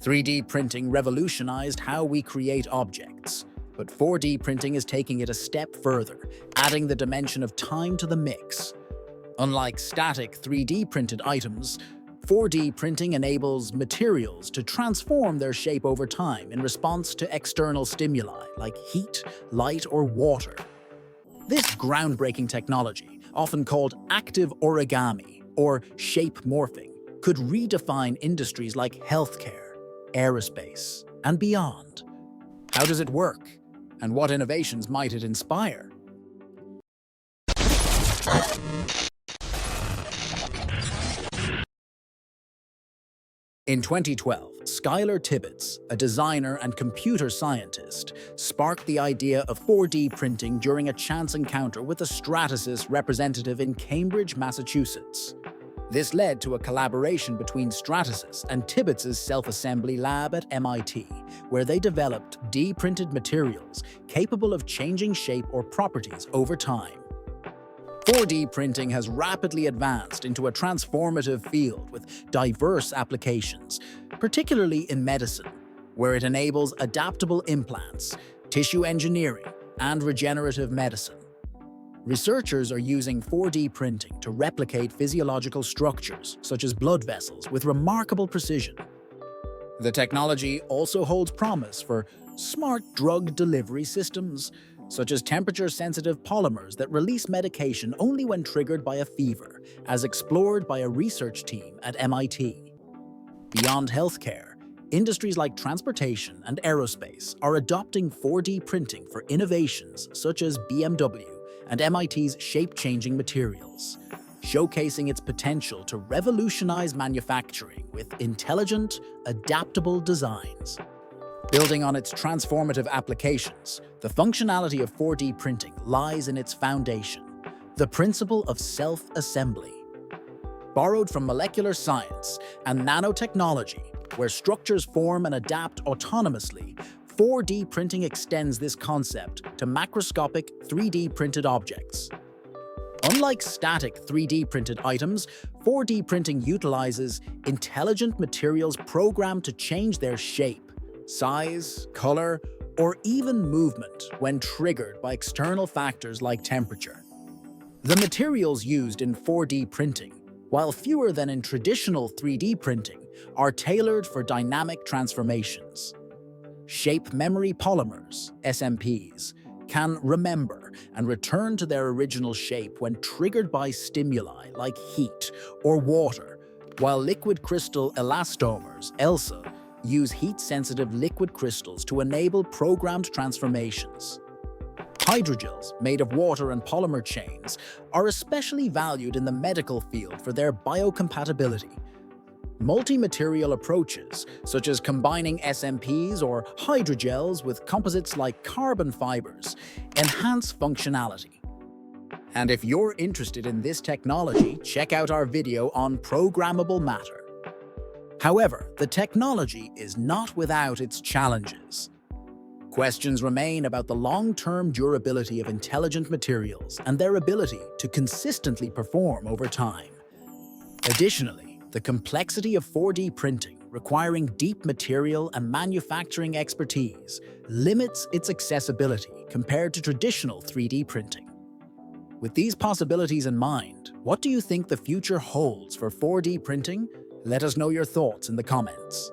3D printing revolutionized how we create objects, but 4D printing is taking it a step further, adding the dimension of time to the mix. Unlike static 3D printed items, 4D printing enables materials to transform their shape over time in response to external stimuli like heat, light, or water. This groundbreaking technology, often called active origami or shape morphing, could redefine industries like healthcare, aerospace, and beyond. How does it work? And what innovations might it inspire? In 2012, Skylar Tibbetts, a designer and computer scientist, sparked the idea of 4D printing during a chance encounter with a Stratasys representative in Cambridge, Massachusetts. This led to a collaboration between Stratasys and Tibbetts' self-assembly lab at MIT, where they developed D-printed materials capable of changing shape or properties over time. 4D printing has rapidly advanced into a transformative field with diverse applications, particularly in medicine, where it enables adaptable implants, tissue engineering, and regenerative medicine. Researchers are using 4D printing to replicate physiological structures, such as blood vessels, with remarkable precision. The technology also holds promise for smart drug delivery systems, such as temperature-sensitive polymers that release medication only when triggered by a fever, as explored by a research team at MIT. Beyond healthcare, industries like transportation and aerospace are adopting 4D printing for innovations such as BMW and MIT's shape-changing materials, showcasing its potential to revolutionize manufacturing with intelligent, adaptable designs. Building on its transformative applications, the functionality of 4D printing lies in its foundation, the principle of self-assembly. Borrowed from molecular science and nanotechnology, where structures form and adapt autonomously, 4D printing extends this concept to macroscopic 3D printed objects. Unlike static 3D printed items, 4D printing utilizes intelligent materials programmed to change their shape, size, color, or even movement when triggered by external factors like temperature. The materials used in 4D printing, while fewer than in traditional 3D printing, are tailored for dynamic transformations. Shape memory polymers, SMPs, can remember and return to their original shape when triggered by stimuli like heat or water, while liquid crystal elastomers, ELSA, use heat-sensitive liquid crystals to enable programmed transformations. Hydrogels, made of water and polymer chains, are especially valued in the medical field for their biocompatibility. Multi-material approaches, such as combining SMPs or hydrogels with composites like carbon fibers, enhance functionality. And if you're interested in this technology, check out our video on programmable matter. However, the technology is not without its challenges. Questions remain about the long-term durability of intelligent materials and their ability to consistently perform over time. Additionally, the complexity of 4D printing, requiring deep material and manufacturing expertise, limits its accessibility compared to traditional 3D printing. With these possibilities in mind, what do you think the future holds for 4D printing? Let us know your thoughts in the comments.